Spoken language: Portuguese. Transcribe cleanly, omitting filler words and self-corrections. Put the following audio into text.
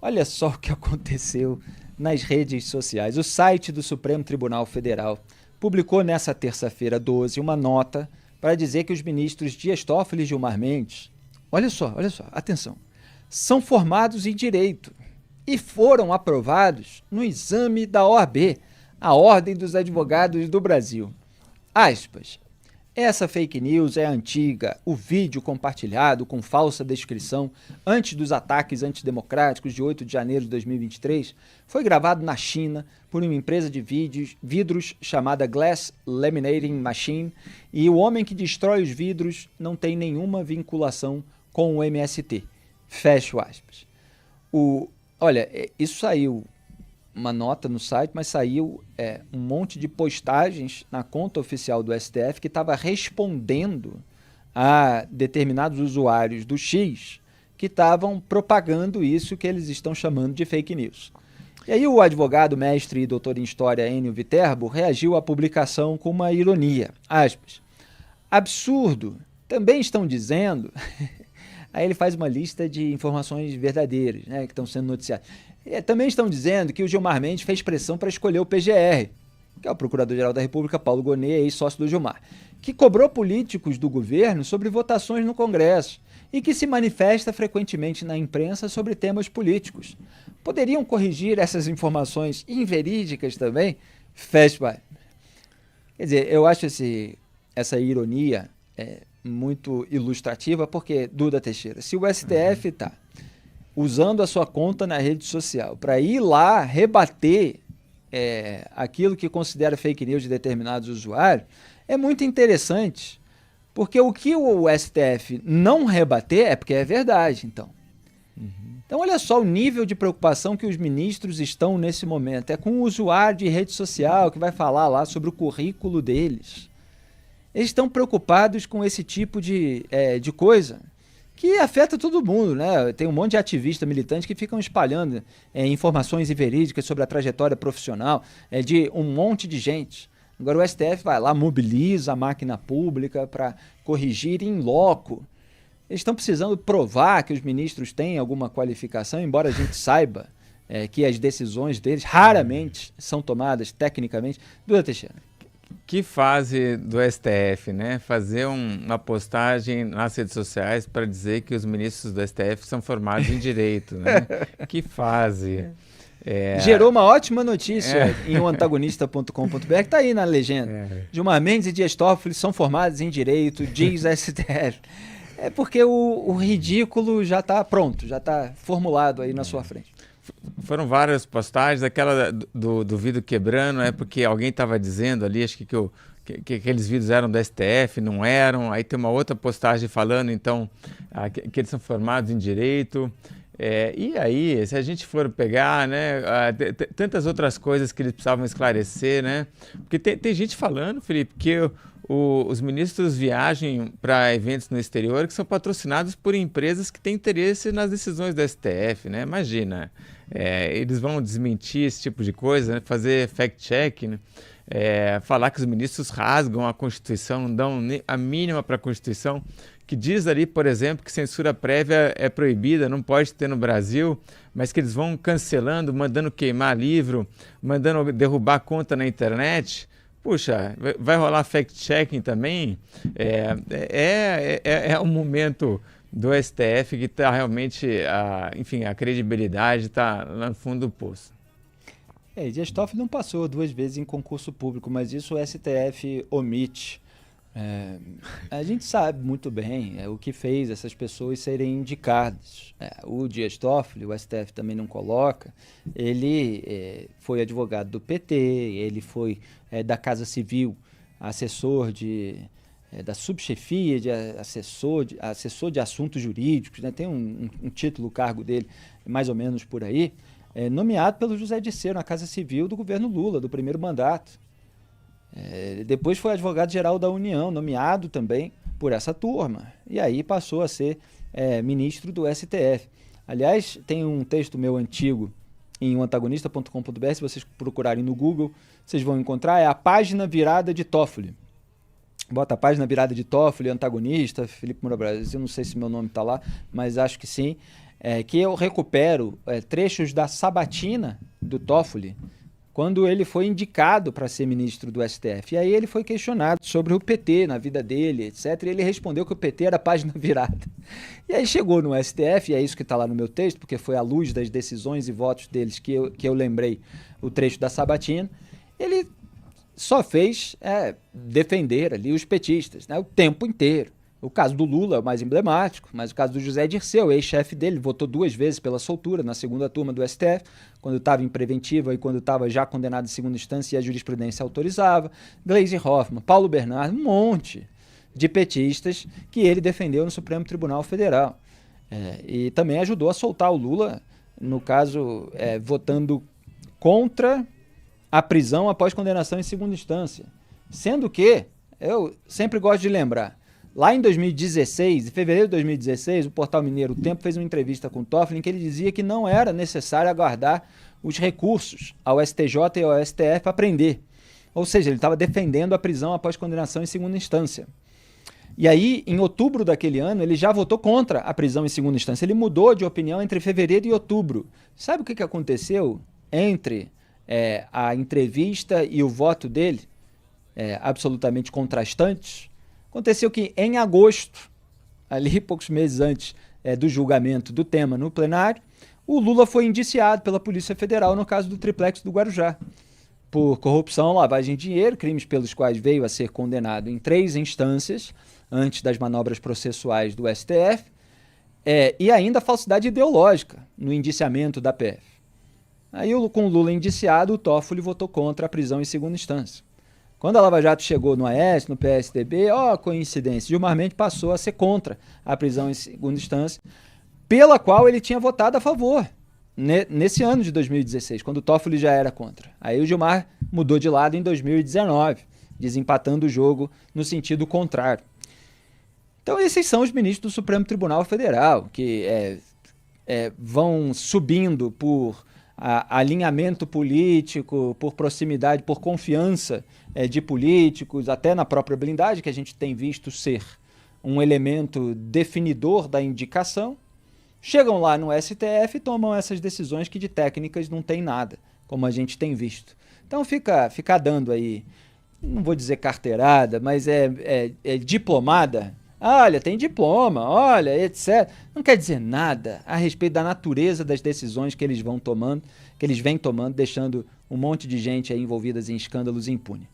Olha só o que aconteceu nas redes sociais. O site do Supremo Tribunal Federal publicou nessa terça-feira 12 uma nota para dizer que os ministros Dias Toffoli e Gilmar Mendes, olha só, atenção, são formados em Direito e foram aprovados no exame da OAB, a Ordem dos Advogados do Brasil. Aspas. Essa fake news é antiga. O vídeo compartilhado com falsa descrição antes dos ataques antidemocráticos de 8 de janeiro de 2023 foi gravado na China por uma empresa de vidros chamada Glass Laminating Machine e o homem que destrói os vidros não tem nenhuma vinculação com o MST. Fecho aspas. Olha, isso saiu uma nota no site, mas saiu um monte de postagens na conta oficial do STF que estava respondendo a determinados usuários do X que estavam propagando isso que eles estão chamando de fake news. E aí o advogado, mestre e doutor em História Enio Viterbo reagiu à publicação com uma ironia. Aspas. Absurdo. Também estão dizendo... Aí ele faz uma lista de informações verdadeiras, né, que estão sendo noticiadas. Também estão dizendo que o Gilmar Mendes fez pressão para escolher o PGR, que é o Procurador-Geral da República, Paulo Gonet, ex-sócio do Gilmar, que cobrou políticos do governo sobre votações no Congresso e que se manifesta frequentemente na imprensa sobre temas políticos. Poderiam corrigir essas informações inverídicas também? Fecha. Quer dizer, eu acho essa ironia muito ilustrativa, porque, Duda Teixeira, se o STF está usando a sua conta na rede social para ir lá rebater aquilo que considera fake news de determinados usuários, é muito interessante, porque o que o STF não rebater é porque é verdade, então. Então, olha só o nível de preocupação que os ministros estão nesse momento. É com o usuário de rede social que vai falar lá sobre o currículo deles. Eles estão preocupados com esse tipo de coisa que afeta todo mundo, né? Tem um monte de ativista militante que ficam espalhando informações inverídicas sobre a trajetória profissional de um monte de gente. Agora o STF vai lá, mobiliza a máquina pública para corrigir in loco. Eles estão precisando provar que os ministros têm alguma qualificação, embora a gente saiba que as decisões deles raramente são tomadas tecnicamente. Duda Teixeira. Que fase do STF, né? Fazer uma postagem nas redes sociais para dizer que os ministros do STF são formados em Direito, né? Que fase. Gerou uma ótima notícia em oantagonista.com.br, que está aí na legenda. Gilmar Mendes e Dias Toffoli são formados em Direito, diz STF. É porque o ridículo já está pronto, já está formulado aí na sua frente. Foram várias postagens, aquela do vidro quebrando, porque alguém estava dizendo ali, acho que aqueles vidros eram do STF, não eram. Aí tem uma outra postagem falando, então, que eles são formados em Direito. E aí, se a gente for pegar, né, tantas outras coisas que eles precisavam esclarecer, né? Porque tem gente falando, Felipe, que os ministros viajam para eventos no exterior que são patrocinados por empresas que têm interesse nas decisões do STF, né? Imagina, eles vão desmentir esse tipo de coisa, né? Fazer fact-check, né? Falar que os ministros rasgam a Constituição, não dão a mínima para a Constituição, que diz ali, por exemplo, que censura prévia é proibida, não pode ter no Brasil, mas que eles vão cancelando, mandando queimar livro, mandando derrubar conta na internet. Puxa, vai rolar fact-checking também? É um momento do STF que está realmente, a credibilidade está lá no fundo do poço. Dias Toffoli não passou 2 vezes em concurso público, mas isso o STF omite. A gente sabe muito bem o que fez essas pessoas serem indicadas. O Dias Toffoli, o STF também não coloca, ele foi advogado do PT, ele foi da Casa Civil, assessor da subchefia de assessor de assuntos jurídicos, né? Tem um título, o cargo dele, mais ou menos por aí, nomeado pelo José Dirceu na Casa Civil do governo Lula, do primeiro mandato. Depois foi advogado-geral da União, nomeado também por essa turma. E aí passou a ser ministro do STF. Aliás, tem um texto meu antigo em oantagonista.com.br, se vocês procurarem no Google, vocês vão encontrar, a página virada de Toffoli. Bota a página virada de Toffoli, antagonista, Felipe Moura Brasil, não sei se meu nome está lá, mas acho que sim. que eu recupero trechos da sabatina do Toffoli, quando ele foi indicado para ser ministro do STF. E aí ele foi questionado sobre o PT na vida dele, etc. E ele respondeu que o PT era página virada. E aí chegou no STF, e é isso que está lá no meu texto, porque foi à luz das decisões e votos deles que eu lembrei o trecho da sabatina. Ele só fez defender ali os petistas, né, o tempo inteiro. O caso do Lula é o mais emblemático, mas o caso do José Dirceu, ex-chefe dele, votou 2 vezes pela soltura na segunda turma do STF, quando estava em preventiva e quando estava já condenado em segunda instância e a jurisprudência autorizava. Gleisi Hoffmann, Paulo Bernardo, um monte de petistas que ele defendeu no Supremo Tribunal Federal. E também ajudou a soltar o Lula, no caso, votando contra a prisão após condenação em segunda instância. Sendo que, eu sempre gosto de lembrar, lá em 2016, em fevereiro de 2016, o portal mineiro O Tempo fez uma entrevista com o Toffoli em que ele dizia que não era necessário aguardar os recursos ao STJ e ao STF para prender. Ou seja, ele estava defendendo a prisão após condenação em segunda instância. E aí, em outubro daquele ano, ele já votou contra a prisão em segunda instância. Ele mudou de opinião entre fevereiro e outubro. Sabe o que aconteceu entre a entrevista e o voto dele? Absolutamente contrastantes. Aconteceu que em agosto, ali poucos meses antes do julgamento do tema no plenário, o Lula foi indiciado pela Polícia Federal no caso do triplex do Guarujá, por corrupção, lavagem de dinheiro, crimes pelos quais veio a ser condenado em 3 instâncias, antes das manobras processuais do STF, e ainda falsidade ideológica no indiciamento da PF. Aí, com o Lula indiciado, o Toffoli votou contra a prisão em segunda instância. Quando a Lava Jato chegou no Aécio, no PSDB, coincidência, Gilmar Mendes passou a ser contra a prisão em segunda instância, pela qual ele tinha votado a favor, nesse ano de 2016, quando o Toffoli já era contra. Aí o Gilmar mudou de lado em 2019, desempatando o jogo no sentido contrário. Então esses são os ministros do Supremo Tribunal Federal, que vão subindo por alinhamento político, por proximidade, por confiança de políticos, até na própria blindagem, que a gente tem visto ser um elemento definidor da indicação, chegam lá no STF e tomam essas decisões que de técnicas não tem nada, como a gente tem visto. Então fica dando aí, não vou dizer carteirada, mas diplomada. Olha, tem diploma, olha, etc. Não quer dizer nada a respeito da natureza das decisões que eles vêm tomando, deixando um monte de gente aí envolvidas em escândalos impune.